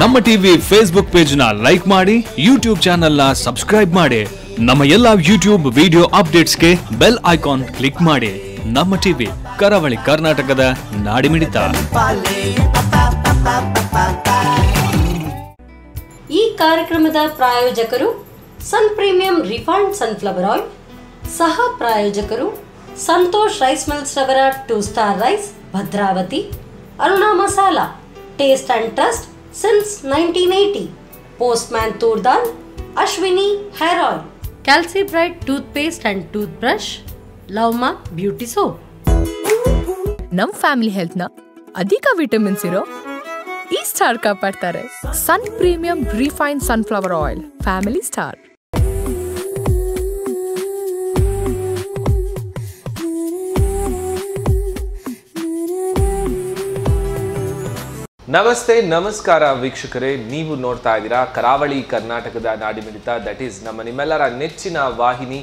ನಮ್ಮ TV Facebook page ನ like ಮಾಡಿ, ಯೂಟ್ಯೂಬ್ ಚಾನೆಲ್ ನ ಸಬ್ಸ್ಕ್ರೈಬ್ ಮಾಡಿ, ನಮ್ಮ ಎಲ್ಲಾ ಯೂಟ್ಯೂಬ್ ವಿಡಿಯೋ ಅಪ್ಡೇಟ್ಸ್ಗೆ ಬೆಲ್ ಐಕಾನ್ ಕ್ಲಿಕ್ ಮಾಡಿ. ನಮ್ಮ ಟಿವಿ ಕರಾವಳಿ ಕರ್ನಾಟಕದ ನಾಡಿಮಿಡಿತ. ಈ ಕಾರ್ಯಕ್ರಮದ ಪ್ರಾಯೋಜಕರು Sun premium refined sunflower oil, ಸಹ ಪ್ರಾಯೋಜಕರು ಸಂತೋಷ್ ರೈಸ್ ಮಿಲ್ಸ್ ರವರ 2 star rice Bhadravati, Aruna masala taste and trust since 1980, Postman toor dal, Ashwini hair oil, Calcibright toothpaste and toothbrush, ಲವ್ಮಾ ಬ್ಯೂಟಿ ಸೋಪ್. ನಮ್ ಫ್ಯಾಮಿಲಿ ಹೆಲ್ತ್ ನ ಅಧಿಕ ವಿಟಮಿನ್ಸ್ ಇರೋ ಈ ಸ್ಟಾರ್ ಕಾಪಾಡ್ತಾರೆ. Sun premium refined sunflower oil, family star. ನಮಸ್ತೆ, ನಮಸ್ಕಾರ ವೀಕ್ಷಕರೇ. ನೀವು ನೋಡ್ತಾ ಇದ್ದೀರಾ ಕರಾವಳಿ ಕರ್ನಾಟಕದ ನಾಡಿಮಿಡಿತ. ದಟ್ ಈಸ್ ನಿಮ್ಮೆಲ್ಲರ ನೆಚ್ಚಿನ ವಾಹಿನಿ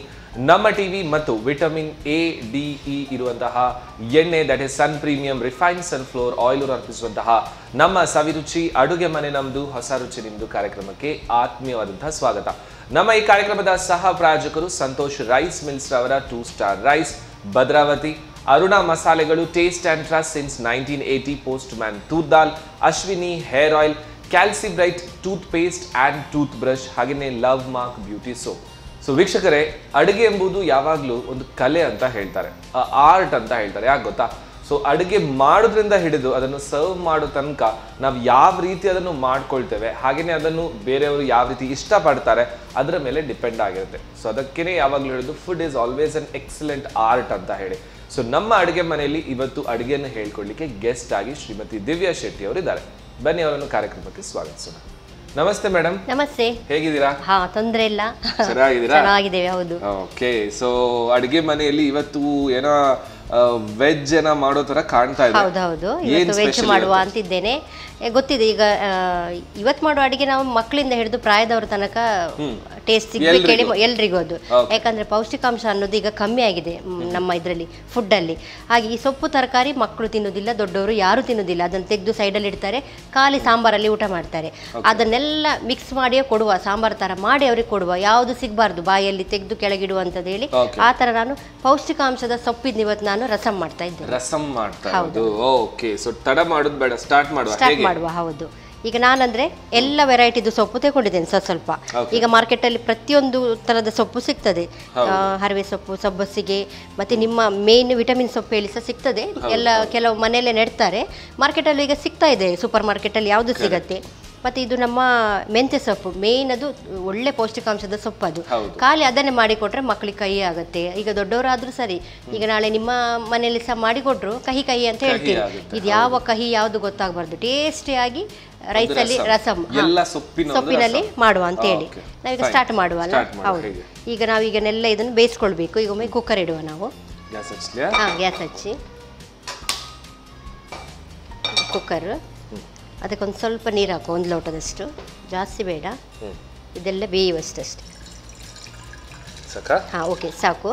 ನಮ್ಮ ಟಿವಿ ಮತ್ತು ವಿಟಮಿನ್ ಎ ಡಿ ಇ ಇರುವಂತಹ ಎಣ್ಣೆ, that is Sun premium refined sunflower oil ಅರ್ಪಿಸುವಂತಹ ನಮ್ಮ ಸವಿರುಚಿ ಅಡುಗೆ ಮನೆ ನಮ್ದು, ಹೊಸ ರುಚಿ ನಿಮ್ದು ಕಾರ್ಯಕ್ರಮಕ್ಕೆ ಆತ್ಮೀಯವಾದಂತಹ ಸ್ವಾಗತ. ನಮ್ಮ ಈ ಕಾರ್ಯಕ್ರಮದ ಸಹ ಪ್ರಾಯೋಜಕರು ಸಂತೋಷ್ ರೈಸ್ ಮಿಲ್ಸ್ ರವರ 2 ಸ್ಟಾರ್ ರೈಸ್ ಭದ್ರಾವತಿ, ಅರುಣಾ ಮಸಾಲೆಗಳು taste and trust since 1980, Postman toor dal, Ashwini hair oil, Calcibright toothpaste and toothbrush, ಹಾಗೆಯೇ love mark beauty soap. So ವೀಕ್ಷಕರೇ, ಅಡುಗೆ ಎಂಬುದು ಯಾವಾಗಲೂ ಒಂದು ಕಲೆ ಅಂತ ಹೇಳ್ತಾರೆ, ಆರ್ಟ್ ಅಂತ ಹೇಳ್ತಾರೆ. ಯಾಕೆ ಗೊತ್ತಾ? ಸೊ ಅಡುಗೆ ಮಾಡೋದ್ರಿಂದ ಹಿಡಿದು ಅದನ್ನು ಸರ್ವ್ ಮಾಡೋ ತನಕ ನಾವು ಯಾವ ರೀತಿ ಅದನ್ನು ಮಾಡ್ಕೊಳ್ತೇವೆ, ಹಾಗೆಯೇ ಅದನ್ನು ಬೇರೆಯವರು ಯಾವ ರೀತಿ ಇಷ್ಟಪಡ್ತಾರೆ ಅದರ ಮೇಲೆ ಡಿಪೆಂಡ್ ಆಗಿರುತ್ತೆ. ಸೊ ಅದಕ್ಕೇ ಯಾವಾಗಲೂ ಹೇಳಿದ್ದು food is always an excellent art ಅಂತ ಹೇಳಿ. ಸೊ ನಮ್ಮ ಅಡುಗೆ ಮನೆಯಲ್ಲಿ ಇವತ್ತು ಅಡುಗೆಯನ್ನು ಹೇಳ್ಕೊಡ್ಲಿಕ್ಕೆ ಗೆಸ್ಟ್ ಆಗಿ ಶ್ರೀಮತಿ ದಿವ್ಯಾ ಶೆಟ್ಟಿ ಅವರು ಇದ್ದಾರೆ. ಬನ್ನಿ, ಅವರನ್ನು ಕಾರ್ಯಕ್ರಮಕ್ಕೆ ಸ್ವಾಗತಿಸೋಣ. ನಮಸ್ತೆ ಮೇಡಮ್. ನಮಸ್ತೆ. ಹೇಗಿದ್ದೀರಾ? ಹಾ, ತೊಂದರೆ ಇಲ್ಲ, ಚೆನ್ನಾಗಿದ್ದೇವೆ. ಹೌದು. ಓಕೆ. ಸೊ ಅಡುಗೆ ಮನೆಯಲ್ಲಿ ಇವತ್ತು ಏನೋ ವೆಜ್ ಏನೋ ಮಾಡೋ ತರ ಕಾಣ್ತಾ ಇದೆ. ಹೌದೌದು, ಇವತ್ತು ವೆಜ್ ಮಾಡುವ ಅಂತಿದ್ದೇನೆ. ಗೊತ್ತಿದೆ, ಈಗ ಇವತ್ತು ಮಾಡುವ ಅಡಿಗೆ ನಾವು ಮಕ್ಕಳಿಂದ ಹಿಡಿದು ಪ್ರಾಯದವರ ತನಕ ಟೇಸ್ಟ್ ಸಿಗ್ಬೇಕು ಹೇಳಿ ಎಲ್ರಿಗೂ ಅದು. ಯಾಕಂದ್ರೆ ಪೌಷ್ಟಿಕಾಂಶ ಅನ್ನೋದು ಈಗ ಕಮ್ಮಿ ಆಗಿದೆ ನಮ್ಮ ಇದರಲ್ಲಿ ಫುಡ್ಡಲ್ಲಿ. ಹಾಗೆ ಈ ಸೊಪ್ಪು ತರಕಾರಿ ಮಕ್ಕಳು ತಿನ್ನೋದಿಲ್ಲ, ದೊಡ್ಡವರು ಯಾರು ತಿನ್ನೋದಿಲ್ಲ. ಅದನ್ನು ತೆಗೆದು ಸೈಡಲ್ಲಿ ಇಡ್ತಾರೆ, ಖಾಲಿ ಸಾಂಬಾರಲ್ಲಿ ಊಟ ಮಾಡ್ತಾರೆ. ಅದನ್ನೆಲ್ಲ ಮಿಕ್ಸ್ ಮಾಡಿ ಕೊಡುವ, ಸಾಂಬಾರು ತರ ಮಾಡಿ ಅವ್ರಿಗೆ ಕೊಡುವ, ಯಾವುದು ಸಿಗಬಾರ್ದು ಬಾಯಲ್ಲಿ ತೆಗೆದು ಕೆಳಗಿಡುವಂಥದ್ದು ಹೇಳಿ ಆ ಥರ ನಾನು ಪೌಷ್ಟಿಕಾಂಶದ ಸೊಪ್ಪಿಂದ ಇವತ್ತು ನಾನು ರಸಂ ಮಾಡ್ತಾ ಇದ್ದೇನೆ. ರಸಂ ಮಾಡ್ತಾ ಇರೋದು. ಓಕೆ. ಸೊ ತಡ ಮಾಡೋದು ಬೇಡ, ಸ್ಟಾರ್ಟ್ ಮಾಡುವ. ಹೌದು. ಈಗ ನಾನಂದ್ರೆ ಎಲ್ಲ ವೆರೈಟಿದು ಸೊಪ್ಪು ತಗೊಂಡಿದ್ದೇನೆ ಸ್ವಲ್ಪ. ಈಗ ಮಾರ್ಕೆಟ್ ಅಲ್ಲಿ ಪ್ರತಿಯೊಂದು ತರದ ಸೊಪ್ಪು ಸಿಗ್ತದೆ. ಹರವೆ ಸೊಪ್ಪು, ಸಬ್ಬಸಿಗೆ, ಮತ್ತೆ ನಿಮ್ಮ ಮೇನ್ ವಿಟಮಿನ್ ಸೊಪ್ಪು ಹೇಳಿ ಸಹ ಸಿಗ್ತದೆ. ಎಲ್ಲ ಕೆಲವು ಮನೆಯಲ್ಲೇ ನೆಡ್ತಾರೆ. ಮಾರ್ಕೆಟ್ ಅಲ್ಲಿ ಈಗ ಸಿಗ್ತಾ ಇದೆ, ಸೂಪರ್ ಮಾರ್ಕೆಟ್ ಅಲ್ಲಿ ಯಾವ್ದು ಸಿಗತ್ತೆ. ಮತ್ತೆ ಇದು ನಮ್ಮ ಮೆಂತ್ಯ ಸೊಪ್ಪು, ಮೇನ್ ಅದು ಒಳ್ಳೆ ಪೌಷ್ಟಿಕಾಂಶದ ಸೊಪ್ಪು. ಅದು ಖಾಲಿ ಅದನ್ನೇ ಮಾಡಿಕೊಟ್ರೆ ಮಕ್ಕಳಿಗೆ ಕಹಿ ಆಗುತ್ತೆ. ಈಗ ದೊಡ್ಡವರಾದ್ರೂ ಸರಿ, ಈಗ ನಾಳೆ ನಿಮ್ಮ ಮನೆಯಲ್ಲಿ ಸಹ ಮಾಡಿಕೊಟ್ರು ಕಹಿ ಕಹಿ ಅಂತ ಹೇಳ್ತೀವಿ. ಇದು ಯಾವ ಕಹಿ ಯಾವ್ದು ಗೊತ್ತಾಗಬಾರ್ದು, ಟೇಸ್ಟಿಯಾಗಿ ರೈಸಲ್ಲಿ ರಸಂ ಸೊಪ್ಪಿನಲ್ಲಿ ಮಾಡುವ ಅಂತ ಹೇಳಿ ನಾವೀಗ ಸ್ಟಾರ್ಟ್ ಮಾಡುವಲ್ಲ. ಹೌದು. ಈಗ ನಾವೀಗನೆಲ್ಲ ಇದನ್ನು ಬೇಯಿಸ್ಕೊಳ್ಬೇಕು. ಈಗ ಒಮ್ಮೆ ಕುಕ್ಕರ್ ಇಡುವ ನಾವು. ಗ್ಯಾಸ್ ಹಚ್ಚಿ ಕುಕ್ಕರ್, ಅದಕ್ಕೊಂದು ಸ್ವಲ್ಪ ನೀರು ಹಾಕುವ, 1 ಲೋಟದಷ್ಟು, ಜಾಸ್ತಿ ಬೇಡ. ಇದೆಲ್ಲ ಬೇಯುವಷ್ಟಷ್ಟೇ. ಹಾಂ, ಓಕೆ, ಸಾಕು.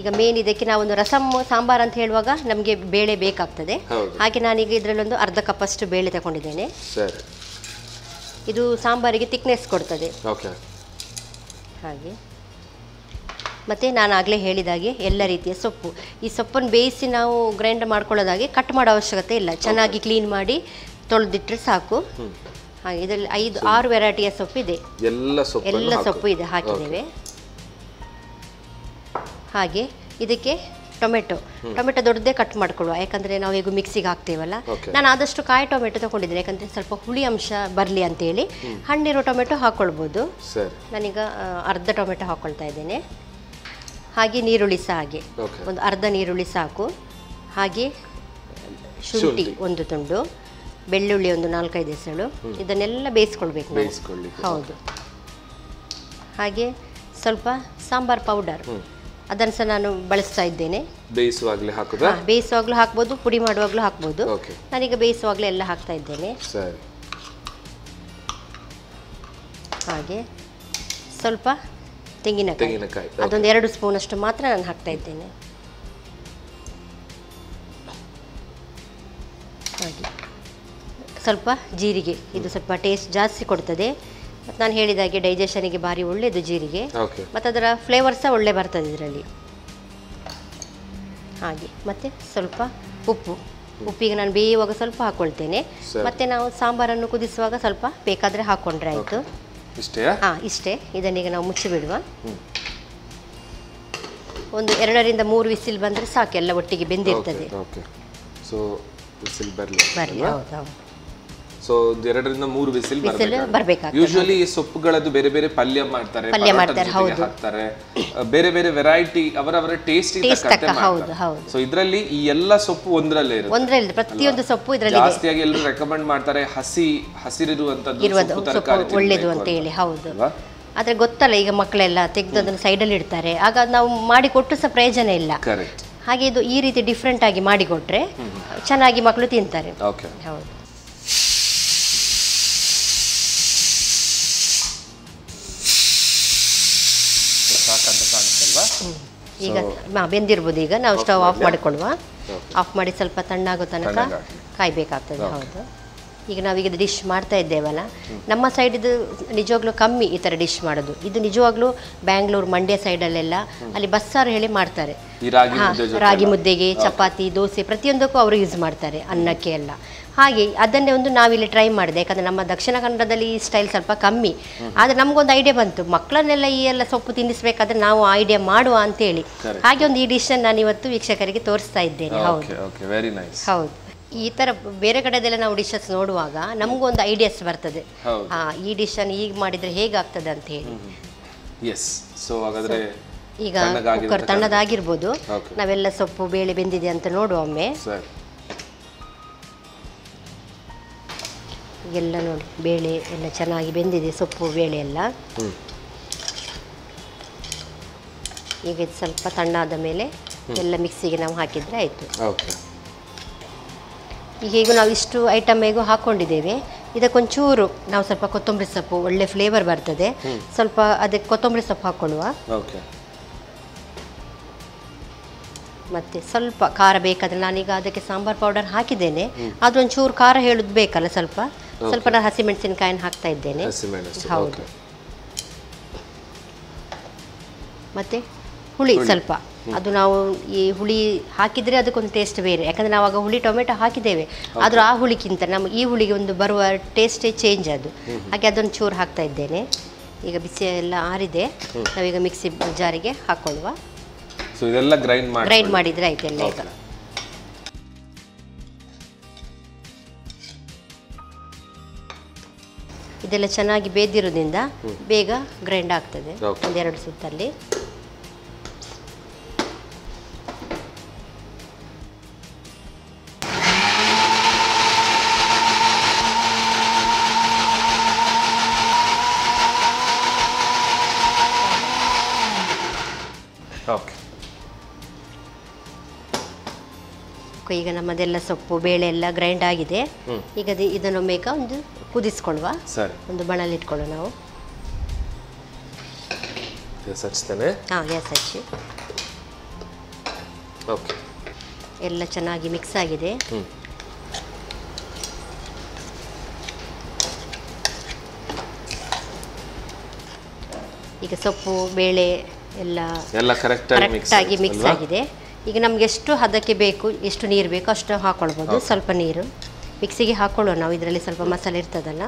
ಈಗ ಮೇನ್ ಇದಕ್ಕೆ ನಾವೊಂದು ರಸಮ್ ಸಾಂಬಾರು ಅಂತ ಹೇಳುವಾಗ ನಮಗೆ ಬೇಳೆ ಬೇಕಾಗ್ತದೆ. ಹಾಗೆ ನಾನೀಗ ಇದರಲ್ಲೊಂದು ಅರ್ಧ ಕಪ್ ಅಷ್ಟು ಬೇಳೆ ತಗೊಂಡಿದ್ದೇನೆ. ಇದು ಸಾಂಬಾರಿಗೆ ಥಿಕ್ನೆಸ್ ಕೊಡ್ತದೆ. ಹಾಗೆ ಮತ್ತು ನಾನು ಆಗಲೇ ಹೇಳಿದಾಗೆ ಎಲ್ಲ ರೀತಿಯ ಸೊಪ್ಪು, ಈ ಸೊಪ್ಪನ್ನು ಬೇಯಿಸಿ ನಾವು ಗ್ರೈಂಡ್ ಮಾಡ್ಕೊಳ್ಳೋದಾಗೆ ಕಟ್ ಮಾಡೋ ಅವಶ್ಯಕತೆ ಇಲ್ಲ. ಚೆನ್ನಾಗಿ ಕ್ಲೀನ್ ಮಾಡಿ ತೊಳೆದಿಟ್ಟರೆ ಸಾಕು. ಹಾಗೆ ಇದರಲ್ಲಿ 5-6 ವೆರೈಟಿಯ ಸೊಪ್ಪಿದೆ, ಎಲ್ಲ ಸೊಪ್ಪು ಇದೆ, ಹಾಕಿದ್ದೇವೆ. ಹಾಗೆ ಇದಕ್ಕೆ ಟೊಮೆಟೊ ದೊಡ್ಡದೇ ಕಟ್ ಮಾಡ್ಕೊಳ್ಳುವ, ಯಾಕಂದರೆ ನಾವು ಈಗ ಮಿಕ್ಸಿಗೆ ಹಾಕ್ತೇವಲ್ಲ. ನಾನು ಆದಷ್ಟು ಕಾಯಿ ಟೊಮೆಟೊ ತಗೊಂಡಿದ್ದೇನೆ, ಯಾಕಂದರೆ ಸ್ವಲ್ಪ ಹುಳಿ ಅಂಶ ಬರಲಿ ಅಂತೇಳಿ. ಹಣ್ಣಿರೋ ಟೊಮೆಟೊ ಹಾಕ್ಕೊಳ್ಬೋದು. ನಾನೀಗ ಅರ್ಧ ಟೊಮೆಟೊ ಹಾಕ್ಕೊಳ್ತಾ ಇದ್ದೇನೆ. ಹಾಗೆ ನೀರುಳ್ಳಿ ಸಹ ಹಾಗೆ ಒಂದು ಅರ್ಧ ನೀರುಳ್ಳಿ ಸಾಕು. ಹಾಗೆ ಶುಂಠಿ 1 ತುಂಡು, ಬೆಳ್ಳುಳ್ಳಿ ಒಂದು 4-5 ಎಸಳು. ಇದನ್ನೆಲ್ಲ ಬೇಯಿಸ್ಕೊಳ್ಬೇಕು ನಾವು. ಹೌದು. ಹಾಗೆ ಸ್ವಲ್ಪ ಸಾಂಬಾರ್ ಪೌಡರ್, ಅದನ್ನು ಸಹ ನಾನು ಬಳಸ್ತಾ ಇದ್ದೇನೆ. ಬೇಯಿಸುವಾಗಲೂ ಹಾಕ್ಬೋದು, ಪುಡಿ ಮಾಡುವಾಗಲೂ ಹಾಕ್ಬೋದು. ನಾನೀಗ ಬೇಯಿಸುವಾಗಲೇ ಎಲ್ಲ ಹಾಕ್ತಾ ಇದ್ದೇನೆ. ಹಾಗೆ ಸ್ವಲ್ಪ ತೆಂಗಿನಕಾಯಿ, ಅದೊಂದು 2 ಸ್ಪೂನ್ ಅಷ್ಟು ಮಾತ್ರ ನಾನು ಹಾಕ್ತಾ ಇದ್ದೇನೆ. ಹಾಗೆ ಸ್ವಲ್ಪ ಜೀರಿಗೆ, ಇದು ಸ್ವಲ್ಪ ಟೇಸ್ಟ್ ಜಾಸ್ತಿ ಕೊಡ್ತದೆ. ಮತ್ತು ನಾನು ಹೇಳಿದಾಗೆ ಡೈಜೆಷನಿಗೆ ಭಾರಿ ಒಳ್ಳೆಯದು ಜೀರಿಗೆ. ಮತ್ತು ಅದರ ಫ್ಲೇವರ್ ಸಹ ಒಳ್ಳೆ ಬರ್ತದೆ ಇದರಲ್ಲಿ. ಹಾಗೆ ಮತ್ತು ಸ್ವಲ್ಪ ಉಪ್ಪಿಗೆ ನಾನು ಬೇಯುವಾಗ ಸ್ವಲ್ಪ ಹಾಕ್ಕೊಳ್ತೇನೆ. ಮತ್ತು ನಾವು ಸಾಂಬಾರನ್ನು ಕುದಿಸುವಾಗ ಸ್ವಲ್ಪ ಬೇಕಾದರೆ ಹಾಕ್ಕೊಂಡ್ರೆ ಆಯಿತು. ಇಷ್ಟೇ. ಇದನ್ನೀಗ ನಾವು ಮುಚ್ಚಿಬಿಡುವ. ಒಂದು 2 ರಿಂದ 3 ವಿಸಿಲ್ ಬಂದರೆ ಸಾಕು, ಎಲ್ಲ ಒಟ್ಟಿಗೆ ಬೆಂದಿರ್ತದೆ. ಬರಲಿ. ಹೌದು. ಸೊ 2 ರಿಂದ 3 ವಿಸಿಲ್ ಬರಬೇಕಾಗ್ತದೆ. ಯೂಶುವಲಿ ಈ ಸೊಪ್ಪುಗಳದ್ದು ಬೇರೆ ಬೇರೆ ಪಲ್ಯ ಮಾಡ್ತಾರೆ, ಹಾಕ್ತಾರೆ, ಬೇರೆ ಬೇರೆ ವೆರೈಟಿ ಅವರವರ ಟೇಸ್ಟ್ ತಕ್ಕಂತೆ ಮಾಡ್ತಾರೆ. ಸೊ ಇದರಲ್ಲಿ ಈ ಎಲ್ಲ ಸೊಪ್ಪು ಒಂದರಲ್ಲೇ ಇರುತ್ತೆ. ಪ್ರತಿಯೊಂದು ಸೊಪ್ಪು ಇದರಲ್ಲಿ ಜಾಸ್ತಿಯಾಗಿ ಎಲ್ಲರೂ ರೆಕಮೆಂಡ್ ಮಾಡ್ತಾರೆ, ಹಸಿರಿರುವಂತದ್ದು ತರಕಾರಿ ಒಳ್ಳೇದು ಅಂತ ಹೇಳಿ. ಹೌದು. ಆದರೆ ಗೊತ್ತಲ್ಲ, ಈಗ ಮಕ್ಕಳೆಲ್ಲ ತೆಗೆದು ಅದನ್ನು ಸೈಡಲ್ಲಿ ಇಡ್ತಾರೆ, ಆಗ ನಾವು ಮಾಡಿಕೊಟ್ಟು ಸಹ ಪ್ರಯೋಜನ ಇಲ್ಲ. ಹಾಗೆ ಇದು ಈ ರೀತಿ ಡಿಫ್ರೆಂಟ್ ಆಗಿ ಮಾಡಿಕೊಟ್ರೆ ಚೆನ್ನಾಗಿ ಮಕ್ಕಳು ತಿಂತಾರೆ. ಹೌದು. ಈಗ ಬೆಂದಿರ್ಬೋದು. ಈಗ ನಾವು ಸ್ಟವ್ ಆಫ್ ಮಾಡಿಕೊಳ್ಳುವ. ಆಫ್ ಮಾಡಿ ಸ್ವಲ್ಪ ತಣ್ಣಾಗೋ ತನಕ ಕಾಯಬೇಕಾಗ್ತದೆ. ಹೌದು. ಈಗ ನಾವೀಗ ಡಿಶ್ ಮಾಡ್ತಾ ಇದ್ದೇವಲ್ಲ, ನಮ್ಮ ಸೈಡ್ ಇದು ನಿಜವಾಗ್ಲೂ ಕಮ್ಮಿ ಈ ಥರ ಡಿಶ್ ಮಾಡೋದು. ಇದು ನಿಜವಾಗ್ಲೂ ಬ್ಯಾಂಗ್ಳೂರು, ಮಂಡ್ಯ ಸೈಡಲ್ಲೆಲ್ಲ ಅಲ್ಲಿ ಬಸ್ಸಾರು ಹೇಳಿ ಮಾಡ್ತಾರೆ. ರಾಗಿ ಮುದ್ದೆಗೆ, ಚಪಾತಿ, ದೋಸೆ ಪ್ರತಿಯೊಂದಕ್ಕೂ ಅವರು ಯೂಸ್ ಮಾಡ್ತಾರೆ, ಅನ್ನಕ್ಕೆ ಎಲ್ಲ. ಹಾಗೆ ಅದನ್ನೇ ಒಂದು ನಾವಿಲ್ಲಿ ಟ್ರೈ ಮಾಡಿದೆ. ಯಾಕಂದರೆ ನಮ್ಮ ದಕ್ಷಿಣ ಕನ್ನಡದಲ್ಲಿ ಈ ಸ್ಟೈಲ್ ಸ್ವಲ್ಪ ಕಮ್ಮಿ. ಆದರೆ ನಮಗೊಂದು ಐಡಿಯಾ ಬಂತು, ಮಕ್ಕಳನ್ನೆಲ್ಲ ಈ ಎಲ್ಲ ಸೊಪ್ಪು ತಿನ್ನಿಸ್ಬೇಕಾದ್ರೆ ನಾವು ಐಡಿಯಾ ಮಾಡುವ ಅಂತೇಳಿ. ಹಾಗೆ ಒಂದು ಈ ಡಿಶನ್ನು ನಾನು ಇವತ್ತು ವೀಕ್ಷಕರಿಗೆ ತೋರಿಸ್ತಾ ಇದ್ದೇನೆ. ಹೌದು. ಈ ಥರ ಬೇರೆ ಕಡೆದೆಲ್ಲ ನಾವು ಡಿಶಸ್ ನೋಡುವಾಗ ನಮಗೊಂದು ಐಡಿಯಾಸ್ ಬರ್ತದೆ, ಈ ಡಿಶನ್ನು ಈಗ ಮಾಡಿದರೆ ಹೇಗಾಗ್ತದೆ ಅಂತ ಹೇಳಿ. ಈಗ ಕುಕ್ಕರ್ ತಣ್ಣದಾಗಿರ್ಬೋದು. ನಾವೆಲ್ಲ ಸೊಪ್ಪು ಬೇಳೆ ಬೆಂದಿದೆ ಅಂತ ನೋಡುವ ಒಮ್ಮೆ. ಎಲ್ಲ ನೋಡಿ, ಬೇಳೆ ಎಲ್ಲ ಚೆನ್ನಾಗಿ ಬೆಂದಿದೆ, ಸೊಪ್ಪು ಬೇಳೆ ಎಲ್ಲ. ಈಗ ಇದು ಸ್ವಲ್ಪ ತಣ್ಣಾದ ಮೇಲೆ ಎಲ್ಲ ಮಿಕ್ಸಿಗೆ ನಾವು ಹಾಕಿದರೆ ಆಯಿತು. ಈಗ ಹೇಗೂ ನಾವು ಇಷ್ಟು ಐಟಮ್ ಹೇಗೂ ಹಾಕ್ಕೊಂಡಿದ್ದೇವೆ. ಇದಕ್ಕೊಂಚೂರು ನಾವು ಸ್ವಲ್ಪ ಕೊತ್ತಂಬರಿ ಸೊಪ್ಪು, ಒಳ್ಳೆ ಫ್ಲೇವರ್ ಬರ್ತದೆ. ಸ್ವಲ್ಪ ಅದಕ್ಕೆ ಕೊತ್ತಂಬರಿ ಸೊಪ್ಪು ಹಾಕ್ಕೊಳ್ಳುವ. ಮತ್ತು ಸ್ವಲ್ಪ ಖಾರ ಬೇಕಾದರೆ, ನಾನೀಗ ಅದಕ್ಕೆ ಸಾಂಬಾರ್ ಪೌಡರ್ ಹಾಕಿದ್ದೇನೆ, ಅದೊಂಚೂರು ಖಾರ ಹೇಳೋದು ಬೇಕಲ್ಲ, ಸ್ವಲ್ಪ ನಾನು ಹಸಿಮೆಣಸಿನಕಾಯಿನ ಹಾಕ್ತಾ ಇದ್ದೇನೆ. ಹೌದು. ಮತ್ತು ಹುಳಿ ಸ್ವಲ್ಪ, ಅದು ನಾವು ಈ ಹುಳಿ ಹಾಕಿದರೆ ಅದಕ್ಕೊಂದು ಟೇಸ್ಟ್ ಬೇರೆ. ಯಾಕಂದರೆ ನಾವಾಗ ಹುಳಿ ಟೊಮೆಟೊ ಹಾಕಿದ್ದೇವೆ, ಆದರೂ ಆ ಹುಳಿಗಿಂತ ನಮ್ಮ ಈ ಹುಳಿಗೆ ಒಂದು ಬರುವ ಟೇಸ್ಟೇ ಚೇಂಜ್ ಅದು. ಹಾಗೆ ಅದೊಂದು ಚೂರು ಹಾಕ್ತಾ ಇದ್ದೇನೆ. ಈಗ ಬಿಸಿ ಎಲ್ಲ ಆರಿದೆ, ನಾವೀಗ ಮಿಕ್ಸಿ ಜಾರಿಗೆ ಹಾಕ್ಕೊಳ್ಳುವ. ಗ್ರೈಂಡ್ ಮಾಡಿದರೆ ಆಯ್ತು ಎಲ್ಲ. ಈಗ ಇದೆಲ್ಲ ಚೆನ್ನಾಗಿ ಬೇದಿರೋದ್ರಿಂದ ಬೇಗ ಗ್ರೈಂಡ್ ಆಗ್ತದೆ, 1-2 ಸುತ್ತಲ್ಲಿ. ಈಗ ನಮ್ಮದೆಲ್ಲ ಸೊಪ್ಪು ಬೇಳೆ ಎಲ್ಲ ಗ್ರೈಂಡ್ ಆಗಿದೆ. ಈಗ ಇದನ್ನು ಬೇಗ ಒಂದು ಕುದಿಸ್ಕೊಳ್ಳುವ. ಒಂದು ಬಣಲ್ ಇಟ್ಕೊಳ್ಳುವ ನಾವು. ಗ್ಯಾಸ್ ಹಚ್ಚಿ. ಎಲ್ಲ ಚೆನ್ನಾಗಿ ಮಿಕ್ಸ್ ಆಗಿದೆ. ಈಗ ಸೊಪ್ಪು ಬೇಳೆ ಎಲ್ಲ ಕರೆಕ್ಟಾಗಿ ಮಿಕ್ಸ್ ಆಗಿದೆ. ಈಗ ನಮ್ಗೆ ಎಷ್ಟು ಹದಕ್ಕೆ ಬೇಕು, ಎಷ್ಟು ನೀರು ಬೇಕು ಅಷ್ಟು ಹಾಕ್ಕೊಳ್ಬೋದು. ಸ್ವಲ್ಪ ನೀರು ಮಿಕ್ಸಿಗೆ ಹಾಕ್ಕೊಳ್ಳುವ ನಾವು, ಇದರಲ್ಲಿ ಸ್ವಲ್ಪ ಮಸಾಲೆ ಇರ್ತದಲ್ಲ.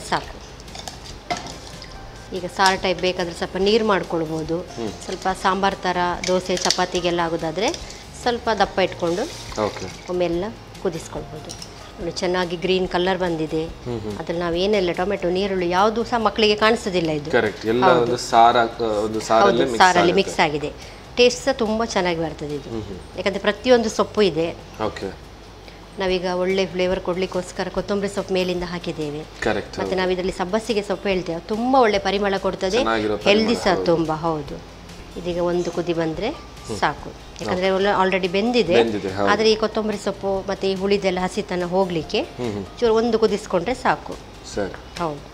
ಸಾಕು. ಈಗ ಸಾರು ಟೈಪ್ ಬೇಕಾದರೆ ಸ್ವಲ್ಪ ನೀರು ಮಾಡ್ಕೊಳ್ಬೋದು. ಸ್ವಲ್ಪ ಸಾಂಬಾರು ಥರ ದೋಸೆ ಚಪಾತಿಗೆಲ್ಲ ಆಗೋದಾದರೆ ಸ್ವಲ್ಪ ದಪ್ಪ ಇಟ್ಕೊಂಡು ಒಮ್ಮೆಲ್ಲ ಕುದಿಸ್ಕೊಳ್ಬೋದು. ಚೆನ್ನಾಗಿ ಗ್ರೀನ್ ಕಲರ್ ಬಂದಿದೆ. ಅದ್ರಲ್ಲಿ ನಾವು ಏನೆಲ್ಲ ಟೊಮೆಟೊ, ನೀರುಳ್ಳಿ ಯಾವುದು ಸಹ ಮಕ್ಕಳಿಗೆ ಕಾಣಿಸೋದಿಲ್ಲ. ಇದು ಸಾರಲ್ಲಿ ಮಿಕ್ಸ್ ಆಗಿದೆ. ಟೇಸ್ಟ್ ಸಹ ತುಂಬ ಚೆನ್ನಾಗಿ ಬರ್ತದೆ ಇದು, ಯಾಕಂದರೆ ಪ್ರತಿಯೊಂದು ಸೊಪ್ಪು ಇದೆ. ನಾವೀಗ ಒಳ್ಳೆ ಫ್ಲೇವರ್ ಕೊಡ್ಲಿಕ್ಕೋಸ್ಕರ ಕೊತ್ತಂಬರಿ ಸೊಪ್ಪು ಮೇಲಿಂದ ಹಾಕಿದ್ದೇವೆ. ಮತ್ತೆ ನಾವು ಇದರಲ್ಲಿ ಸಬ್ಬಸಿಗೆ ಸೊಪ್ಪು ಹೇಳ್ತೇವೆ, ತುಂಬ ಒಳ್ಳೆ ಪರಿಮಳ ಕೊಡ್ತದೆ, ಹೆಲ್ದಿ ಸಹ ತುಂಬ. ಹೌದು. ಇದೀಗ ಒಂದು ಕುದಿ ಬಂದರೆ ಸಾಕು, ಯಾಕಂದರೆ ಆಲ್ರೆಡಿ ಬೆಂದಿದೆ. ಆದರೆ ಈ ಕೊತ್ತಂಬರಿ ಸೊಪ್ಪು ಮತ್ತು ಈ ಹುಳಿದೆಲ್ಲ ಹಸಿತನ ಹೋಗಲಿಕ್ಕೆ ಚೂರು ಒಂದು ಕುದಿಸ್ಕೊಂಡ್ರೆ ಸಾಕು. ಹೌದು.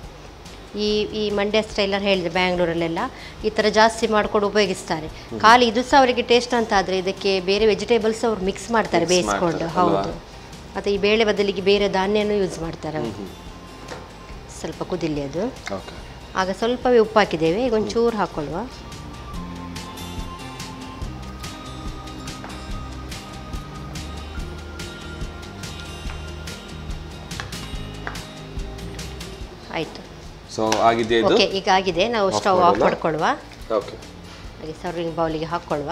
ಈ ಮಂಡ್ಯ ಸ್ಟೈಲರ್ ಹೇಳಿದೆ, ಬ್ಯಾಂಗ್ಳೂರಲ್ಲೆಲ್ಲ ಈ ಥರ ಜಾಸ್ತಿ ಮಾಡಿಕೊಂಡು ಉಪಯೋಗಿಸ್ತಾರೆ. ಖಾಲಿ ಇದು ಸಹ ಅವರಿಗೆ ಟೇಸ್ಟ್ ಅಂತ ಆದರೆ ಇದಕ್ಕೆ ಬೇರೆ ವೆಜಿಟೇಬಲ್ಸ್ ಅವ್ರು ಮಿಕ್ಸ್ ಮಾಡ್ತಾರೆ ಬೇಯಿಸ್ಕೊಂಡು. ಹೌದು, ಮತ್ತು ಈ ಬೇಳೆ ಬದಲಿಗೆ ಬೇರೆ ಧಾನ್ಯನೂ ಯೂಸ್ ಮಾಡ್ತಾರೆ ಅವರು. ಸ್ವಲ್ಪ ಕುದಿಲಿ ಅದು. ಆಗ ಸ್ವಲ್ಪವೇ ಉಪ್ಪು ಹಾಕಿದ್ದೇವೆ, ಈಗ ಒಂಚೂರು ಹಾಕ್ಕೊಳ್ಳುವ. ಆಯಿತು. ಸೊ ಆಗಿದೆ ಇದು. ಓಕೆ, ಈಗ ಆಗಿದೆ. ನಾವು ಸ್ಟವ್ ಆಫ್ ಮಾಡ್ಕೊಳ್ಳುವ. ಓಕೆ, ಹಾಗೆ ಸರ್ವಿಂಗ್ ಬೌಲಿಗೆ ಹಾಕ್ಕೊಳ್ಳುವ.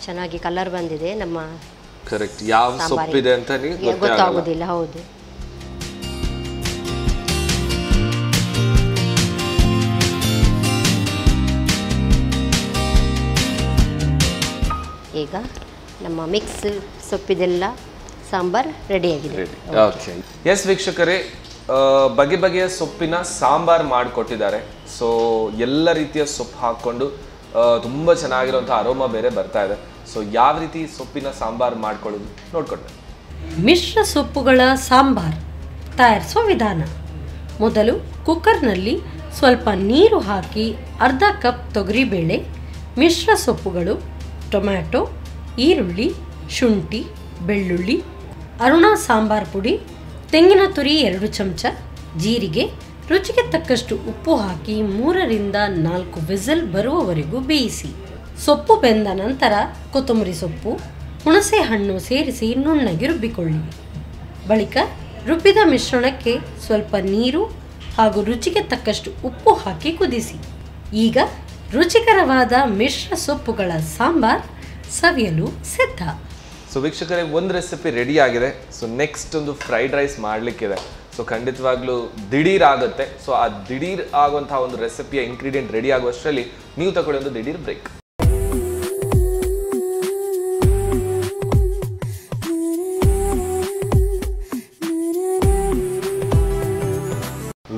ಚೆನ್ನಾಗಿ ಕಲರ್ ಬಂದಿದೆ. ನಮ್ಮ ಕರೆಕ್ಟ್ ಯಾವ ಸೊಪ್ಪಿದೆ ಅಂತ ಗೊತ್ತಾಗೋದಿಲ್ಲ. ಹೌದು, ಈಗ ನಮ್ಮ ಮಿಕ್ಸ್ ಸೊಪ್ಪಿದೆಲ್ಲ ಸಾಂಬಾರ್ ರೆಡಿಯಾಗಿದೆ. ಓಕೆ, ಎಸ್ ವೀಕ್ಷಕರೇ, ಬಗೆ ಬಗೆಯ ಸೊಪ್ಪಿನ ಸಾಂಬಾರ್ ಮಾಡಿಕೊಟ್ಟಿದ್ದಾರೆ. ಸೊ ಎಲ್ಲ ರೀತಿಯ ಸೊಪ್ಪು ಹಾಕ್ಕೊಂಡು ತುಂಬ ಚೆನ್ನಾಗಿರುವಂಥ ಅರೋಮಾ ಬೇರೆ ಬರ್ತಾ ಇದೆ. ಸೊ ಯಾವ ರೀತಿ ಸೊಪ್ಪಿನ ಸಾಂಬಾರ್ ಮಾಡ್ಕೊಳ್ಳೋದು ನೋಡ್ಕೊಂಡೆ. ಮಿಶ್ರ ಸೊಪ್ಪುಗಳ ಸಾಂಬಾರ್ ತಯಾರಿಸೋ ವಿಧಾನ. ಮೊದಲು ಕುಕ್ಕರ್ನಲ್ಲಿ ಸ್ವಲ್ಪ ನೀರು ಹಾಕಿ ಅರ್ಧ ಕಪ್ ತೊಗರಿಬೇಳೆ, ಮಿಶ್ರ ಸೊಪ್ಪುಗಳು, ಟೊಮ್ಯಾಟೊ, ಈರುಳ್ಳಿ, ಶುಂಠಿ, ಬೆಳ್ಳುಳ್ಳಿ, ಅರುಣಾ ಸಾಂಬಾರ್ ಪುಡಿ, ತೆಂಗಿನ ತುರಿ 2 ಚಮಚ, ಜೀರಿಗೆ, ರುಚಿಗೆ ತಕ್ಕಷ್ಟು ಉಪ್ಪು ಹಾಕಿ 3 ರಿಂದ 4 ವಿಸಿಲ್ ಬರುವವರೆಗೂ ಬೇಯಿಸಿ. ಸೊಪ್ಪು ಬೆಂದ ನಂತರ ಕೊತ್ತಂಬರಿ ಸೊಪ್ಪು, ಹುಣಸೆ ಹಣ್ಣು ಸೇರಿಸಿ ನುಣ್ಣಗೆ ರುಬ್ಬಿಕೊಳ್ಳಿ. ಬಳಿಕ ರುಬ್ಬಿದ ಮಿಶ್ರಣಕ್ಕೆ ಸ್ವಲ್ಪ ನೀರು ಹಾಗೂ ರುಚಿಗೆ ತಕ್ಕಷ್ಟು ಉಪ್ಪು ಹಾಕಿ ಕುದಿಸಿ. ಈಗ ರುಚಿಕರವಾದ ಮಿಶ್ರ ಸೊಪ್ಪುಗಳ ಸಾಂಬಾರ್ ಸವಿಯಲು ಸಿದ್ಧ. ಸೊ ವೀಕ್ಷಕರೇ, ಒಂದು ರೆಸಿಪಿ ರೆಡಿ ಆಗಿದೆ. ಸೊ ನೆಕ್ಸ್ಟ್ ಒಂದು ಫ್ರೈಡ್ ರೈಸ್ ಮಾಡಲಿಕ್ಕಿದೆ. ಸೊ ಖಂಡಿತವಾಗ್ಲೂ ದಿಢೀರ್ ಆಗುತ್ತೆ. ಸೊ ಆ ದಿಢೀರ್ ಆಗುವಂತಹ ಒಂದು ರೆಸಿಪಿಯ ಇಂಗ್ರೀಡಿಯೆಂಟ್ ರೆಡಿ ಆಗುವಷ್ಟರಲ್ಲಿ ನೀವು ತಗೊಳ್ಳಿ ಒಂದು ದಿಢೀರ್ ಬ್ರೇಕ್.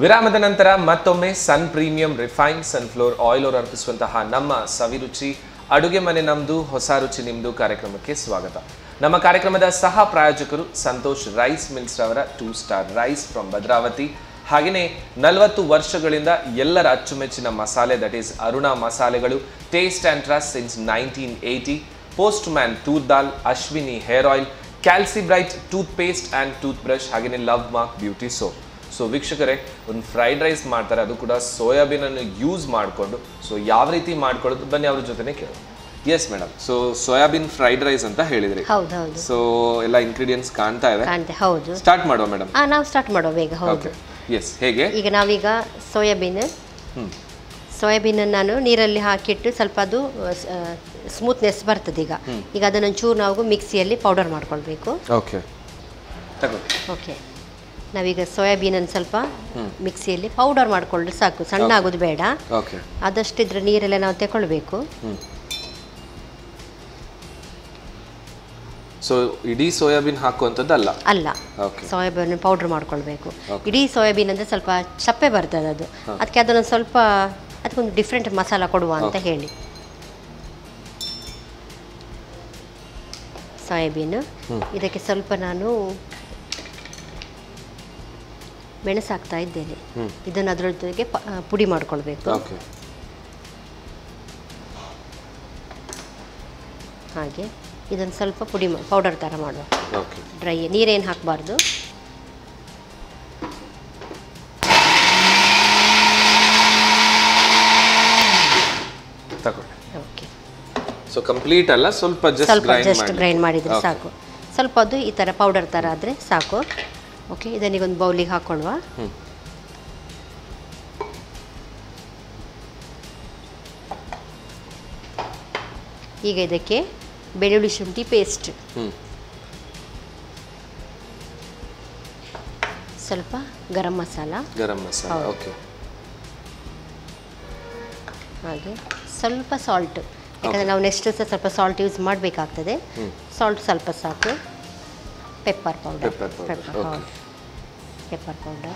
ವಿರಾಮದ ನಂತರ ಮತ್ತೊಮ್ಮೆ ಸನ್ ಪ್ರೀಮಿಯಂ ರಿಫೈನ್ಡ್ ಸನ್ಫ್ಲವರ್ ಆಯಿಲ್ ಅವರು ಅರ್ಪಿಸುವಂತಹ ನಮ್ಮ ಸವಿರುಚಿ ಅಡುಗೆ ಮನೆ ನಮ್ದು ಹೊಸ ರುಚಿ ನಿಮ್ದು ಕಾರ್ಯಕ್ರಮಕ್ಕೆ ಸ್ವಾಗತ. ನಮ್ಮ ಕಾರ್ಯಕ್ರಮದ ಸಹ ಪ್ರಾಯೋಜಕರು ಸಂತೋಷ್ ರೈಸ್ ಮಿಲ್ಸ್ ಅವರ 2 ಸ್ಟಾರ್ ರೈಸ್ ಫ್ರಮ್ ಭದ್ರಾವತಿ. ಹಾಗೆಯೇ 40 ವರ್ಷಗಳಿಂದ ಎಲ್ಲರ ಅಚ್ಚುಮೆಚ್ಚಿನ ಮಸಾಲೆ, ದಟ್ ಈಸ್ ಅರುಣಾ ಮಸಾಲೆಗಳು, taste and trust since 1980, Postman toor dal, Ashwini hair oil, Calcibright toothpaste and toothbrush, ಹಾಗೆಯೇ love mark beauty soap. So ವೀಕ್ಷಕರೇ, ಒಂದು ಫ್ರೈಡ್ ರೈಸ್ ಮಾಡ್ತಾರೆ, ಅದು ಕೂಡ ಸೋಯಾಬೀನನ್ನು ಯೂಸ್ ಮಾಡಿಕೊಂಡು. ಸೊ ಯಾವ ರೀತಿ ಮಾಡ್ಕೊಳ್ಳೋದು ಬನ್ನಿ ಅವ್ರ ಜೊತೆನೇ ಕೇಳೋದು. Yes madam, so soybean fried rice ಅಂತ ಹೇಳಿದ್ರಿ. ಹೌದೌದು. ಸೊ ಎಲ್ಲ ಇಂಗ್ರೀಡಿಯೆಂಟ್ಸ್ ಕಾಣ್ತಾ ಇದೆ. ಹೌದು, ಸ್ಟಾರ್ಟ್ ಮಾಡುವ ಮೇಡಮ್. ನಾವು ಸ್ಟಾರ್ಟ್ ಮಾಡುವ ಬೇಗ. ಹೌದು, ಎಸ್. ಹೇಗೆ? ಈಗ ನಾವೀಗ ಸೋಯಾಬೀನ್ ನಾನು ನೀರಲ್ಲಿ ಹಾಕಿಟ್ಟು ಸ್ವಲ್ಪ ಅದು ಸ್ಮೂತ್ನೆಸ್ ಬರ್ತದೆ. ಈಗ ಅದನ್ನು ಚೂರು ನಾವು ಮಿಕ್ಸಿಯಲ್ಲಿ ಪೌಡರ್ ಮಾಡ್ಕೊಳ್ಬೇಕು. ಓಕೆ ಓಕೆ, ನಾವೀಗ ಸೋಯಾಬೀನನ್ನು ಸ್ವಲ್ಪ ಮಿಕ್ಸಿಯಲ್ಲಿ ಪೌಡರ್ ಮಾಡಿಕೊಂಡ್ರೆ ಸಾಕು, ಸಣ್ಣ ಆಗೋದು ಬೇಡ. ಆದಷ್ಟು ಇದ್ರ ನೀರೆಲ್ಲ ನಾವು ತಗೊಳ್ಬೇಕು. ಸೊ ಇಡೀ ಸೋಯಾಬೀನ್ ಹಾಕುವಂಥದ್ದಲ್ಲ ಅಲ್ಲ, ಸೋಯಾಬೀನ್ ಪೌಡರ್ ಮಾಡ್ಕೊಳ್ಬೇಕು. ಇಡೀ ಸೋಯಾಬೀನ್ ಅಂದರೆ ಸ್ವಲ್ಪ ಚಪ್ಪೆ ಬರ್ತದೆ ಅದು, ಅದಕ್ಕೆ ಅದನ್ನು ಸ್ವಲ್ಪ ಅದಕ್ಕೊಂದು ಡಿಫ್ರೆಂಟ್ ಮಸಾಲ ಕೊಡುವ ಅಂತ ಹೇಳಿ. ಸೋಯಾಬೀನು, ಇದಕ್ಕೆ ಸ್ವಲ್ಪ ನಾನು ಮೆಣಸು ಹಾಕ್ತಾ ಇದ್ದೇನೆ. ಇದನ್ನು ಅದರ ಜೊತೆಗೆ ಪುಡಿ ಮಾಡ್ಕೊಳ್ಬೇಕು. ಹಾಗೆ ಇದನ್ನು ಸ್ವಲ್ಪ ಪುಡಿ ಪೌಡರ್ ಥರ ಮಾಡುವ. ಡ್ರೈ, ನೀರೇನು ಹಾಕಬಾರ್ದು. ಓಕೆ, ಸೊ ಕಂಪ್ಲೀಟ್ ಅಲ್ಲ, ಸ್ವಲ್ಪ ಜಸ್ಟ್ ಗ್ರೈಂಡ್ ಮಾಡಿದರೆ ಸಾಕು. ಸ್ವಲ್ಪ ಅದು ಈ ಥರ ಪೌಡರ್ ಥರ ಆದರೆ ಸಾಕು. ಓಕೆ, ಇದನ್ನೀಗ ಒಂದು ಬೌಲಿಗೆ ಹಾಕೊಳ್ಳುವ. ಈಗ ಇದಕ್ಕೆ ಬೆಳ್ಳುಳ್ಳಿ ಶುಂಠಿ ಪೇಸ್ಟ್, ಸ್ವಲ್ಪ ಗರಂ ಮಸಾಲ, ಓಕೆ, ಹಾಗೆ ಸ್ವಲ್ಪ ಸಾಲ್ಟ್, ಯಾಕಂದರೆ ನಾವು ನೆಕ್ಸ್ಟ್ ಸಹ ಸ್ವಲ್ಪ ಸಾಲ್ಟ್ ಯೂಸ್ ಮಾಡಬೇಕಾಗ್ತದೆ. ಸಾಲ್ಟ್ ಸ್ವಲ್ಪ ಸಾಕು. Pepper powder, pepper powder.